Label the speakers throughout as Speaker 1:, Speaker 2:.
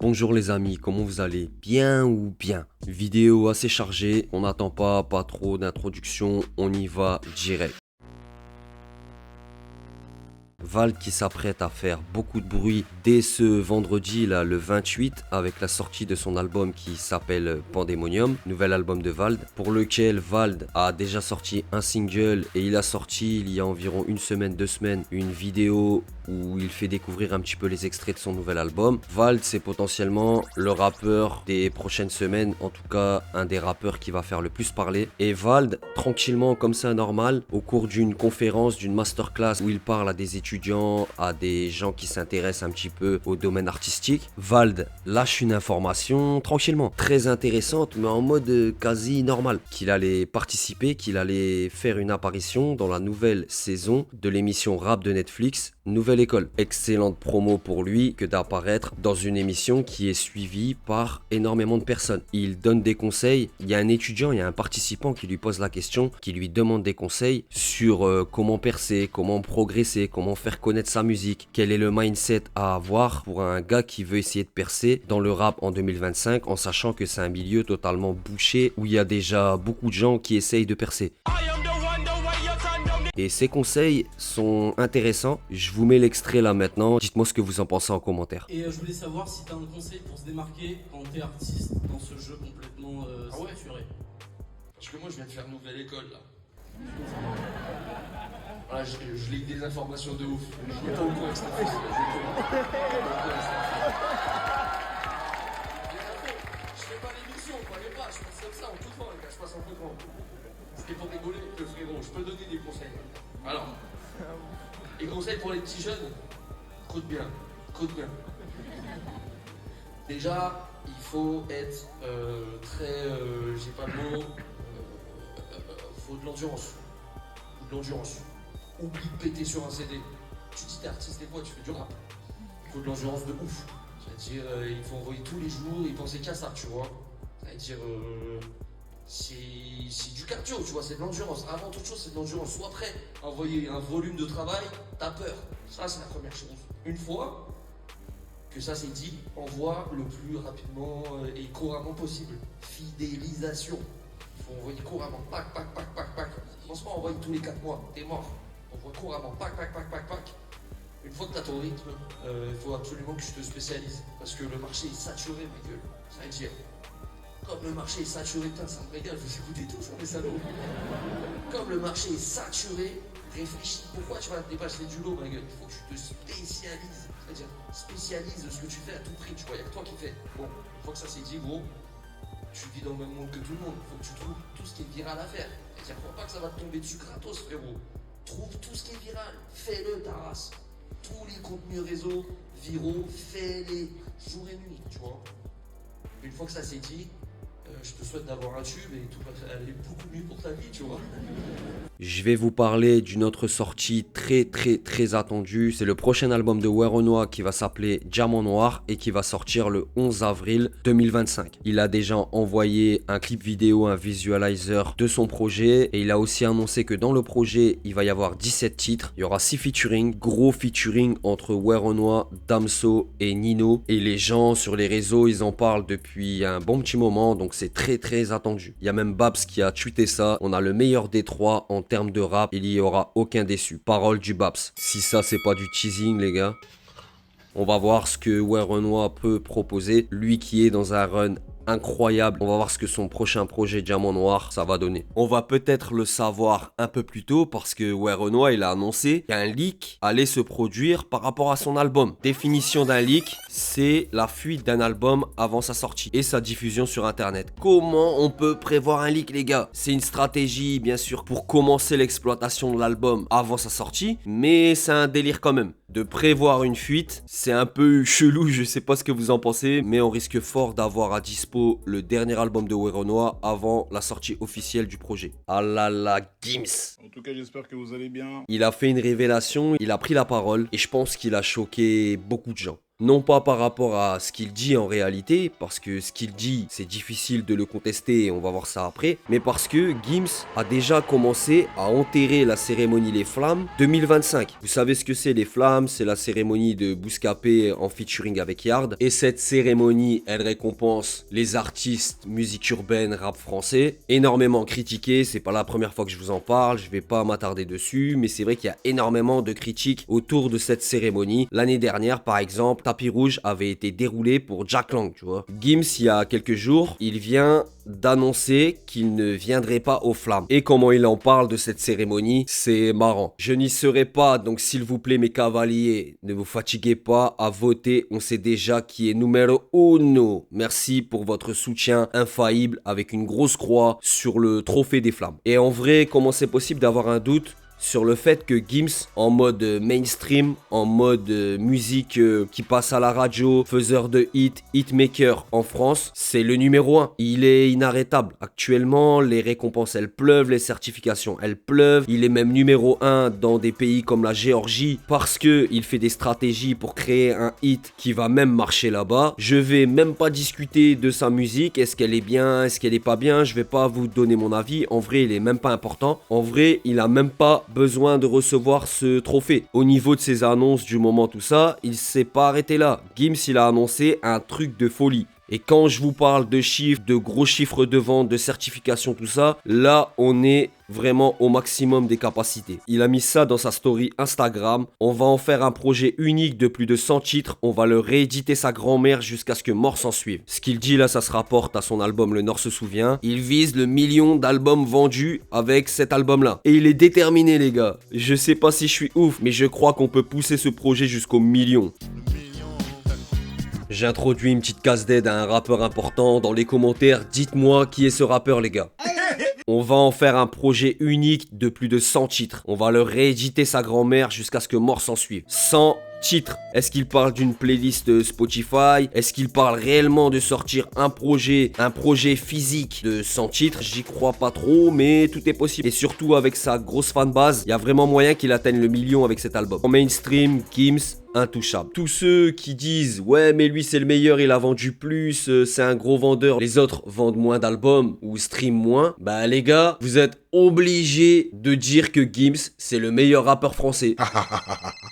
Speaker 1: Bonjour les amis, comment vous allez? Bien ou bien? Vidéo assez chargée, on n'attend pas trop d'introduction, on y va direct. Vald qui s'apprête à faire beaucoup de bruit dès ce vendredi là, le 28, avec la sortie de son album qui s'appelle Pandemonium, nouvel album de Vald, pour lequel Vald a déjà sorti un single et il a sorti il y a environ une semaine, 2 semaines, une vidéo où il fait découvrir un petit peu les extraits de son nouvel album. Vald, c'est potentiellement le rappeur des prochaines semaines, en tout cas un des rappeurs qui va faire le plus parler. Et Vald, tranquillement comme ça, normal, au cours d'une conférence, d'une masterclass où il parle à des étudiants, à des gens qui s'intéressent un petit peu au domaine artistique, Vald lâche une information tranquillement, très intéressante, mais en mode quasi normal, qu'il allait participer, qu'il allait faire une apparition dans la nouvelle saison de l'émission rap de Netflix, Nouvelle École. Excellente promo pour lui que d'apparaître dans une émission qui est suivie par énormément de personnes. Il donne des conseils, il y a un étudiant, il y a un participant qui lui pose la question, qui lui demande des conseils sur comment percer, comment progresser, comment faire connaître sa musique, quel est le mindset à avoir pour un gars qui veut essayer de percer dans le rap en 2025 en sachant que c'est un milieu totalement bouché où il y a déjà beaucoup de gens qui essayent de percer. Et ces conseils sont intéressants. Je vous mets l'extrait là maintenant. Dites-moi ce que vous en pensez en commentaire.
Speaker 2: Et je voulais savoir si tu as un conseil pour se démarquer quand t'es artiste dans ce jeu complètement saturé.
Speaker 3: Parce que moi je viens de faire Nouvelle École là. Voilà, je lis des informations de ouf. Je n'ai pas au courant que ça fait. Je fais pas l'émission, croyez pas, je passe comme ça en tout temps, les gars, je passe en tout temps. C'était pour rigoler, le frérot, je peux donner des conseils. Alors, les conseils pour les petits jeunes, écoute bien, écoute bien. Déjà, il faut être très, j'ai pas le mot, faut de l'endurance. Faut de l'endurance. Oublie de péter sur un CD. Tu dis t'es artiste et quoi, tu fais du rap. Il faut de l'endurance de ouf. C'est-à-dire, il faut envoyer tous les jours, il pensait qu'à ça, tu vois. C'est-à-dire, c'est du cardio, tu vois, c'est de l'endurance. Avant toute chose, c'est de l'endurance. Sois prêt à envoyer un volume de travail, t'as peur. Ça, c'est la première chose. Une fois que ça c'est dit, envoie le plus rapidement et couramment possible. Fidélisation. Il faut envoyer couramment. Pac. Commence pas à envoyer tous les 4 mois, t'es mort. Envoie couramment. Pac. Une fois que t'as ton rythme, il faut absolument que tu te spécialises. Parce que le marché est saturé, ma gueule. Ça veut dire. Comme le marché est saturé, putain, ça me régale, vous écoutez tous, hein, les salauds. Comme le marché est saturé, réfléchis. Pourquoi tu vas dépasser du lot, ma gueule? Il faut que tu te spécialises. C'est-à-dire, spécialise ce que tu fais à tout prix, tu vois, il n'y a que toi qui fais. Bon, une fois que ça c'est dit, gros, tu vis dans le même monde que tout le monde. Il faut que tu trouves tout ce qui est viral à faire. C'est-à-dire, crois pas que ça va te tomber dessus gratos, frérot. Trouve tout ce qui est viral, fais-le, ta race. Tous les contenus réseaux viraux, fais-les jour et nuit, tu vois. Une fois que ça c'est dit, je te souhaite d'avoir un tube et tout va aller beaucoup mieux pour ta vie, tu vois.
Speaker 1: Je vais vous parler d'une autre sortie très attendue. C'est le prochain album de Werenoi qui va s'appeler Diamant Noir et qui va sortir le 11 avril 2025. Il a déjà envoyé un clip vidéo, un visualizer de son projet et il a aussi annoncé que dans le projet, il va y avoir 17 titres. Il y aura 6 featuring, gros featuring entre Werenoi, Damso et Nino. Et les gens sur les réseaux, ils en parlent depuis un bon petit moment, donc c'est très attendu. Il y a même Babs qui a tweeté ça. On a le meilleur des trois en termes de rap, il n'y aura aucun déçu. Parole du Babs. Si ça c'est pas du teasing les gars, on va voir ce que Werenoi peut proposer. Lui qui est dans un run incroyable. On va voir ce que son prochain projet Diamant Noir ça va donner. On va peut-être le savoir un peu plus tôt parce que Werenoi il a annoncé qu'un leak allait se produire par rapport à son album. Définition d'un leak, c'est la fuite d'un album avant sa sortie et sa diffusion sur internet. Comment on peut prévoir un leak les gars? C'est une stratégie bien sûr pour commencer l'exploitation de l'album avant sa sortie, mais c'est un délire quand même. De prévoir une fuite, c'est un peu chelou, je sais pas ce que vous en pensez, mais on risque fort d'avoir à dispo le dernier album de Werenoi avant la sortie officielle du projet. Ah là là, Gims!
Speaker 4: En tout cas, j'espère que vous allez bien.
Speaker 1: Il a fait une révélation, il a pris la parole et je pense qu'il a choqué beaucoup de gens. Non pas par rapport à ce qu'il dit en réalité, parce que ce qu'il dit, c'est difficile de le contester et on va voir ça après, mais parce que Gims a déjà commencé à enterrer la cérémonie Les Flammes 2025. Vous savez ce que c'est Les Flammes? C'est la cérémonie de Bouscapé en featuring avec Yard. Et cette cérémonie, elle récompense les artistes musique urbaine, rap français, énormément critiqués. C'est pas la première fois que je vous en parle, je vais pas m'attarder dessus, mais c'est vrai qu'il y a énormément de critiques autour de cette cérémonie. L'année dernière, par exemple, Tapis Rouge avait été déroulé pour Jack Lang, tu vois. Gims, il y a quelques jours, il vient d'annoncer qu'il ne viendrait pas aux Flammes. Et comment il en parle de cette cérémonie, c'est marrant. Je n'y serai pas, donc s'il vous plaît mes cavaliers, ne vous fatiguez pas à voter, on sait déjà qui est numéro uno. Merci pour votre soutien infaillible avec une grosse croix sur le trophée des Flammes. Et en vrai, comment c'est possible d'avoir un doute sur le fait que Gims, en mode mainstream, en mode musique qui passe à la radio, faiseur de hit, hitmaker en France, c'est le numéro 1. Il est inarrêtable. Actuellement, les récompenses, elles pleuvent, les certifications, elles pleuvent. Il est même numéro 1 dans des pays comme la Géorgie parce que il fait des stratégies pour créer un hit qui va même marcher là-bas. Je vais même pas discuter de sa musique. Est-ce qu'elle est bien, est-ce qu'elle est pas bien? Je vais pas vous donner mon avis. En vrai, il est même pas important. En vrai, il a même pas besoin de recevoir ce trophée. Au niveau de ses annonces du moment, tout ça, il s'est pas arrêté là. Gims, il a annoncé un truc de folie. Et quand je vous parle de chiffres, de gros chiffres de vente, de certification, tout ça, là, on est vraiment au maximum des capacités. Il a mis ça dans sa story Instagram. On va en faire un projet unique de plus de 100 titres. On va le rééditer sa grand-mère jusqu'à ce que mort s'en suive. Ce qu'il dit là, ça se rapporte à son album Le Nord se souvient. Il vise le million d'albums vendus avec cet album-là. Et il est déterminé, les gars. Je sais pas si je suis ouf, mais je crois qu'on peut pousser ce projet jusqu'au million. J'ai introduit une petite case d'aide à un rappeur important. Dans les commentaires, dites-moi qui est ce rappeur, les gars. On va en faire un projet unique de plus de 100 titres. On va le rééditer sa grand-mère jusqu'à ce que mort s'en suive. 100 titres. Est-ce qu'il parle d'une playlist Spotify? Est-ce qu'il parle réellement de sortir un projet physique de 100 titres? J'y crois pas trop, mais tout est possible. Et surtout avec sa grosse fanbase, il y a vraiment moyen qu'il atteigne le million avec cet album. En mainstream, Gims, intouchable. Tous ceux qui disent ouais mais lui c'est le meilleur, il a vendu plus, c'est un gros vendeur, les autres vendent moins d'albums ou stream moins, bah les gars, vous êtes obligés de dire que Gims c'est le meilleur rappeur français.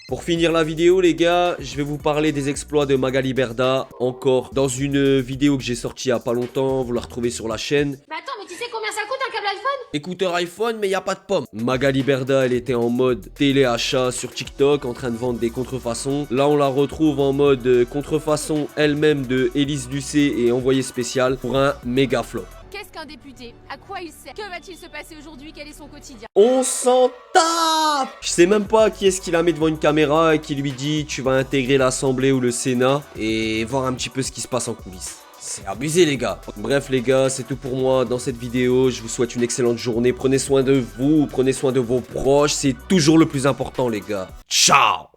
Speaker 1: Pour finir la vidéo les gars, je vais vous parler des exploits de Magali Berda, encore dans une vidéo que j'ai sortie il y a pas longtemps, vous la retrouvez sur la chaîne.
Speaker 4: Mais attends, mais tu sais combien ça coûte un câble iPhone?
Speaker 1: Écouteur iPhone, mais il n'y a pas de pomme. Magali Berda, elle était en mode téléachat sur TikTok, en train de vendre des contrefaçons. Là, on la retrouve en mode contrefaçon elle-même de Élise Lucet et envoyé spécial pour un méga flop.
Speaker 4: Qu'est-ce qu'un député? À quoi il sert? Que va-t-il se passer aujourd'hui? Quel est son quotidien?
Speaker 1: On s'en tape! Je sais même pas qui est-ce qui la met devant une caméra et qui lui dit tu vas intégrer l'Assemblée ou le Sénat et voir un petit peu ce qui se passe en coulisses. C'est abusé les gars. Bref les gars, c'est tout pour moi dans cette vidéo. Je vous souhaite une excellente journée. Prenez soin de vous, prenez soin de vos proches. C'est toujours le plus important les gars. Ciao!